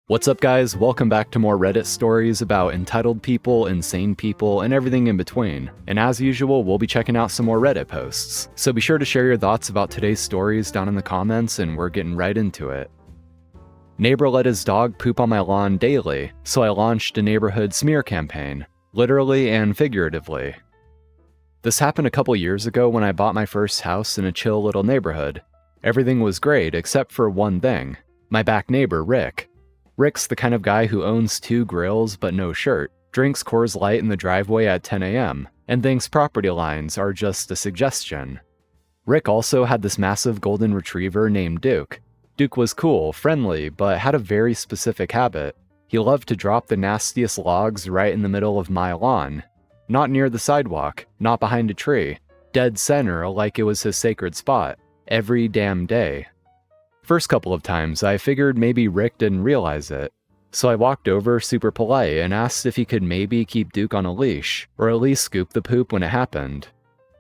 What's up, guys? Welcome back to more Reddit stories about entitled people, insane people, and everything in between. And as usual, we'll be checking out some more Reddit posts. So be sure to share your thoughts about today's stories down in the comments, and we're getting right into it. Neighbor let his dog poop on my lawn daily, so I launched a neighborhood smear campaign, literally and figuratively. This happened a couple years ago when I bought my first house in a chill little neighborhood. Everything was great except for one thing: my back neighbor, Rick. Rick's the kind of guy who owns 2 grills but no shirt, drinks Coors Light in the driveway at 10 a.m., and thinks property lines are just a suggestion. Rick also had this massive golden retriever named Duke. Duke was cool, friendly, but had a very specific habit. He loved to drop the nastiest logs right in the middle of my lawn. Not near the sidewalk, not behind a tree, dead center like it was his sacred spot, every damn day. First couple of times, I figured maybe Rick didn't realize it. So I walked over super polite and asked if he could maybe keep Duke on a leash, or at least scoop the poop when it happened.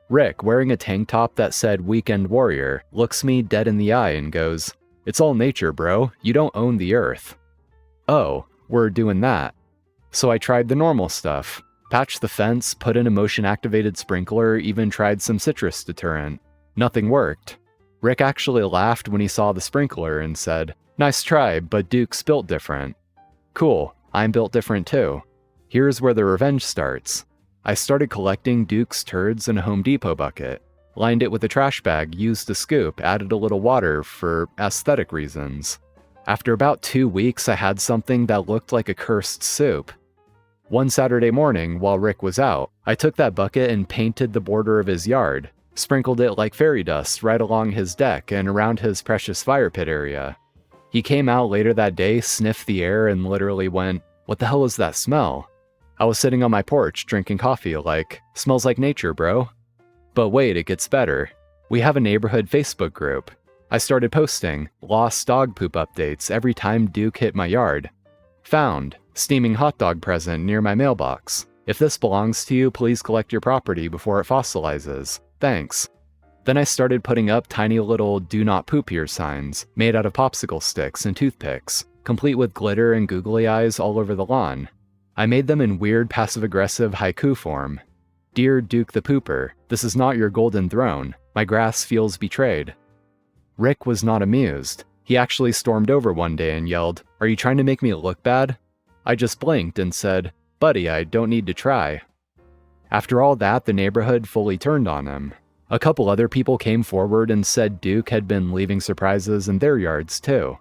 Rick, wearing a tank top that said Weekend Warrior, looks me dead in the eye and goes, "It's all nature, bro. You don't own the earth." Oh, we're doing that. So I tried the normal stuff. Patched the fence, put in a motion-activated sprinkler, even tried some citrus deterrent. Nothing worked. Rick actually laughed when he saw the sprinkler and said, "Nice try, but Duke's built different." Cool, I'm built different too. Here's where the revenge starts. I started collecting Duke's turds in a Home Depot bucket, lined it with a trash bag, used a scoop, added a little water for aesthetic reasons. After about 2 weeks, I had something that looked like a cursed soup. One Saturday morning, while Rick was out, I took that bucket and painted the border of his yard. Sprinkled it like fairy dust right along his deck and around his precious fire pit area. He came out later that day, sniffed the air, and literally went, "What the hell is that smell?" I was sitting on my porch drinking coffee like, "Smells like nature, bro." But wait, it gets better. We have a neighborhood Facebook group. I started posting lost dog poop updates every time Duke hit my yard. Found, steaming hot dog present near my mailbox. If this belongs to you, please collect your property before it fossilizes. Thanks. Then I started putting up tiny little "do not poop here" signs, made out of popsicle sticks and toothpicks, complete with glitter and googly eyes all over the lawn. I made them in weird passive-aggressive haiku form. "Dear Duke the Pooper, this is not your golden throne. My grass feels betrayed." Rick was not amused. He actually stormed over one day and yelled, "Are you trying to make me look bad?" I just blinked and said, "Buddy, I don't need to try." After all that, the neighborhood fully turned on him. A couple other people came forward and said Duke had been leaving surprises in their yards too.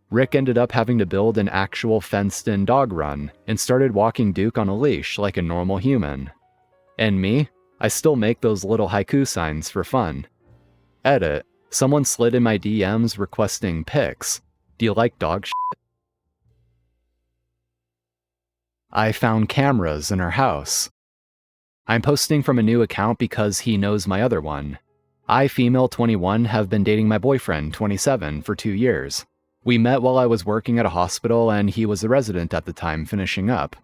Rick ended up having to build an actual fenced-in dog run and started walking Duke on a leash like a normal human. And me? I still make those little haiku signs for fun. Edit. Someone slid in my DMs requesting pics. Do you like dog shit? I found cameras in our house. I'm posting from a new account because he knows my other one. I, female 21, have been dating my boyfriend, 27, for 2 years. We met while I was working at a hospital and he was a resident at the time finishing up.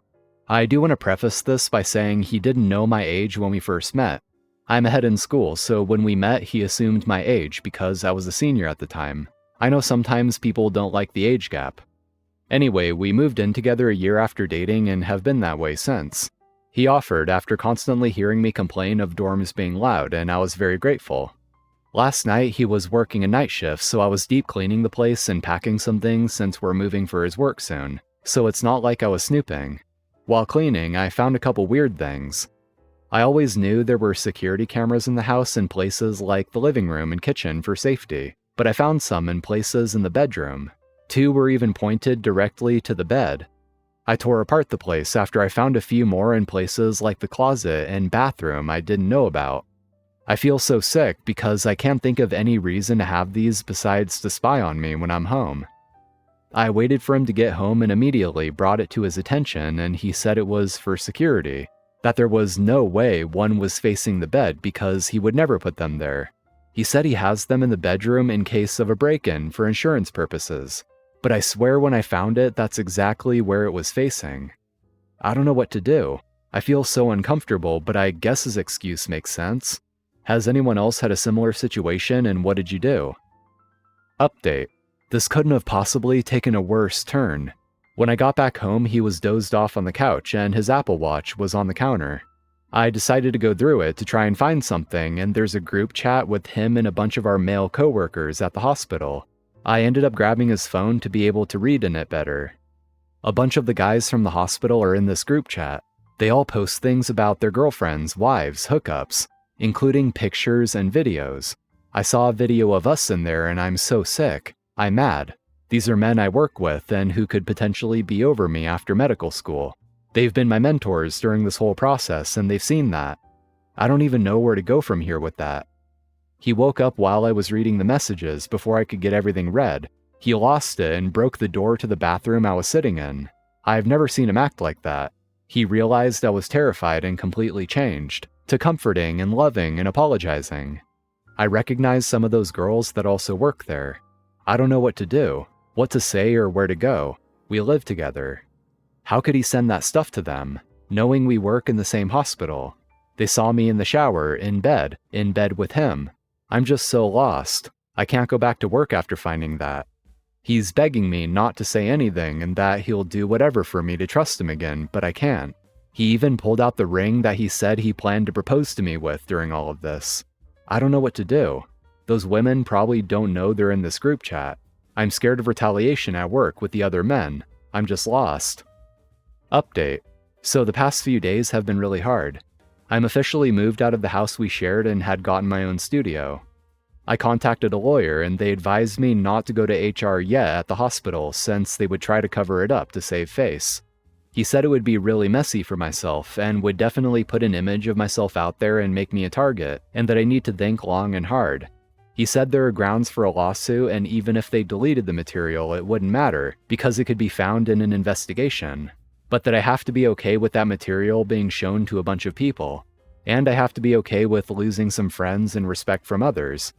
I do want to preface this by saying he didn't know my age when we first met. I'm ahead in school, so when we met he assumed my age because I was a senior at the time. I know sometimes people don't like the age gap. Anyway, we moved in together a year after dating and have been that way since. He offered after constantly hearing me complain of dorms being loud, and I was very grateful. Last night he was working a night shift, so I was deep cleaning the place and packing some things since we're moving for his work soon, so it's not like I was snooping. While cleaning, I found a couple weird things. I always knew there were security cameras in the house in places like the living room and kitchen for safety, but I found some in places in the bedroom. 2 were even pointed directly to the bed. I tore apart the place after I found a few more in places like the closet and bathroom I didn't know about. I feel so sick because I can't think of any reason to have these besides to spy on me when I'm home. I waited for him to get home and immediately brought it to his attention, and he said it was for security, that there was no way one was facing the bed because he would never put them there. He said he has them in the bedroom in case of a break-in for insurance purposes. But I swear when I found it, that's exactly where it was facing. I don't know what to do. I feel so uncomfortable, but I guess his excuse makes sense. Has anyone else had a similar situation, and what did you do? Update. This couldn't have possibly taken a worse turn. When I got back home, he was dozed off on the couch and his Apple Watch was on the counter. I decided to go through it to try and find something, and there's a group chat with him and a bunch of our male coworkers at the hospital. I ended up grabbing his phone to be able to read in it better. A bunch of the guys from the hospital are in this group chat. They all post things about their girlfriends, wives, hookups, including pictures and videos. I saw a video of us in there and I'm so sick. I'm mad. These are men I work with and who could potentially be over me after medical school. They've been my mentors during this whole process and they've seen that. I don't even know where to go from here with that. He woke up while I was reading the messages before I could get everything read. He lost it and broke the door to the bathroom I was sitting in. I've never seen him act like that. He realized I was terrified and completely changed, to comforting and loving and apologizing. I recognize some of those girls that also work there. I don't know what to do, what to say or where to go. We live together. How could he send that stuff to them, knowing we work in the same hospital? They saw me in the shower, in bed with him. I'm just so lost. I can't go back to work after finding that. He's begging me not to say anything and that he'll do whatever for me to trust him again, but I can't. He even pulled out the ring that he said he planned to propose to me with during all of this. I don't know what to do. Those women probably don't know they're in this group chat. I'm scared of retaliation at work with the other men. I'm just lost. Update. So the past few days have been really hard. I'm officially moved out of the house we shared and had gotten my own studio. I contacted a lawyer and they advised me not to go to HR yet at the hospital since they would try to cover it up to save face. He said it would be really messy for myself and would definitely put an image of myself out there and make me a target, and that I need to think long and hard. He said there are grounds for a lawsuit, and even if they deleted the material, it wouldn't matter because it could be found in an investigation. But that I have to be okay with that material being shown to a bunch of people, and I have to be okay with losing some friends and respect from others.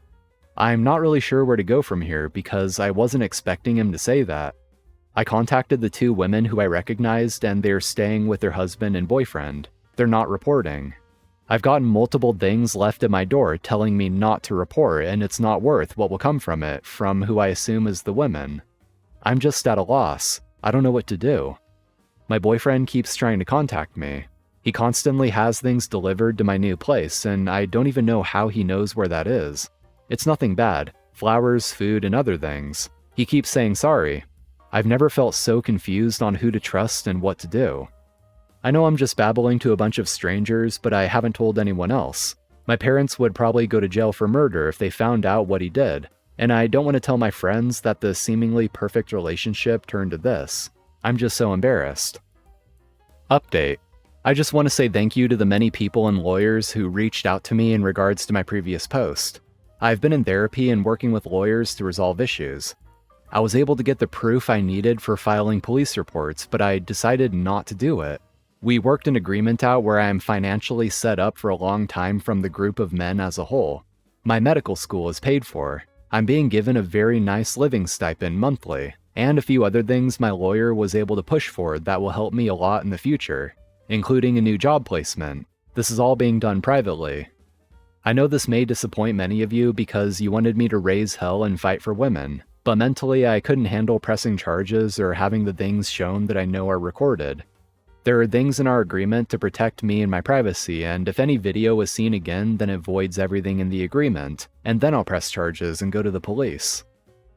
I'm not really sure where to go from here because I wasn't expecting him to say that. I contacted the two women who I recognized and they're staying with their husband and boyfriend. They're not reporting. I've gotten multiple things left at my door telling me not to report and it's not worth what will come from it from who I assume is the women. I'm just at a loss. I don't know what to do. My boyfriend keeps trying to contact me. He constantly has things delivered to my new place and I don't even know how he knows where that is. It's nothing bad. Flowers, food, and other things. He keeps saying sorry. I've never felt so confused on who to trust and what to do. I know I'm just babbling to a bunch of strangers, but I haven't told anyone else. My parents would probably go to jail for murder if they found out what he did, and I don't want to tell my friends that the seemingly perfect relationship turned to this. I'm just so embarrassed. Update. I just want to say thank you to the many people and lawyers who reached out to me in regards to my previous post. I've been in therapy and working with lawyers to resolve issues. I was able to get the proof I needed for filing police reports, but I decided not to do it. We worked an agreement out where I am financially set up for a long time from the group of men as a whole. My medical school is paid for. I'm being given a very nice living stipend monthly, and a few other things my lawyer was able to push for that will help me a lot in the future, including a new job placement. This is all being done privately. I know this may disappoint many of you because you wanted me to raise hell and fight for women, but mentally I couldn't handle pressing charges or having the things shown that I know are recorded. There are things in our agreement to protect me and my privacy, and if any video is seen again, then it voids everything in the agreement, and then I'll press charges and go to the police.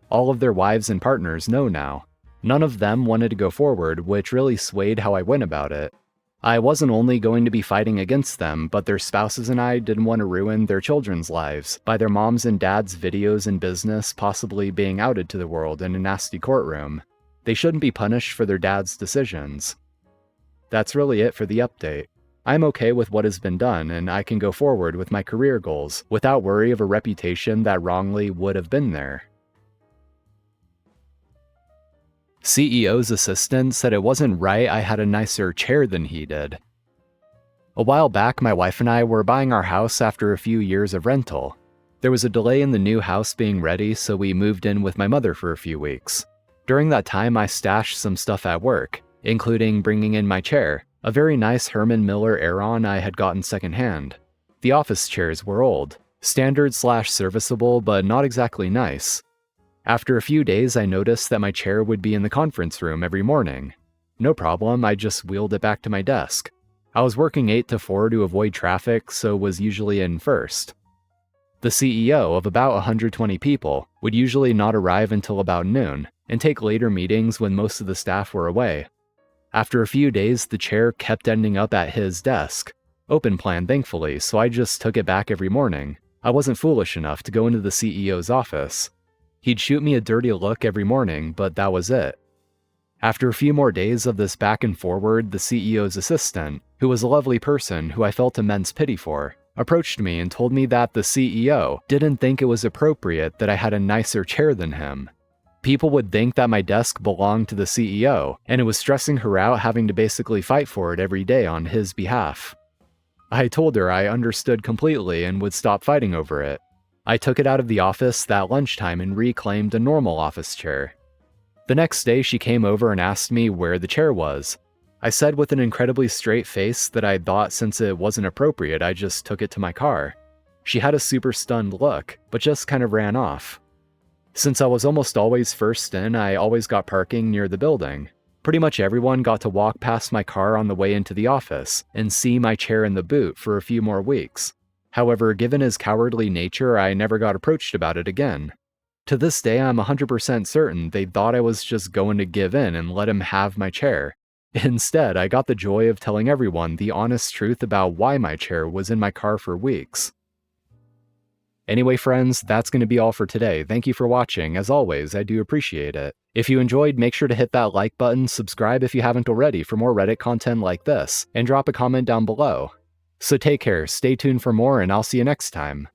All of their wives and partners know now. None of them wanted to go forward, which really swayed how I went about it. I wasn't only going to be fighting against them, but their spouses and I didn't want to ruin their children's lives by their moms and dads' videos and business possibly being outed to the world in a nasty courtroom. They shouldn't be punished for their dad's decisions. That's really it for the update. I'm okay with what has been done, and I can go forward with my career goals without worry of a reputation that wrongly would have been there. CEO's assistant said it wasn't right I had a nicer chair than he did. A while back, my wife and I were buying our house after a few years of rental. There was a delay in the new house being ready, so we moved in with my mother for a few weeks. During that time, I stashed some stuff at work, including bringing in my chair, a very nice Herman Miller Aeron I had gotten secondhand. The office chairs were old, standard/serviceable, but not exactly nice. After a few days, I noticed that my chair would be in the conference room every morning. No problem, I just wheeled it back to my desk. I was working 8 to 4 to avoid traffic, so was usually in first. The CEO of about 120 people would usually not arrive until about noon, and take later meetings when most of the staff were away. After a few days, the chair kept ending up at his desk. Open plan, thankfully, so I just took it back every morning. I wasn't foolish enough to go into the CEO's office. He'd shoot me a dirty look every morning, but that was it. After a few more days of this back and forward, the CEO's assistant, who was a lovely person who I felt immense pity for, approached me and told me that the CEO didn't think it was appropriate that I had a nicer chair than him. People would think that my desk belonged to the CEO, and it was stressing her out having to basically fight for it every day on his behalf. I told her I understood completely and would stop fighting over it. I took it out of the office that lunchtime and reclaimed a normal office chair. The next day, she came over and asked me where the chair was. I said with an incredibly straight face that I thought since it wasn't appropriate, I just took it to my car. She had a super stunned look, but just kind of ran off. Since I was almost always first in, I always got parking near the building. Pretty much everyone got to walk past my car on the way into the office and see my chair in the boot for a few more weeks. However, given his cowardly nature, I never got approached about it again. To this day, I'm 100% certain they thought I was just going to give in and let him have my chair. Instead, I got the joy of telling everyone the honest truth about why my chair was in my car for weeks. Anyway, friends, that's going to be all for today. Thank you for watching. As always, I do appreciate it. If you enjoyed, make sure to hit that like button, subscribe if you haven't already for more Reddit content like this, and drop a comment down below. So take care, stay tuned for more, and I'll see you next time.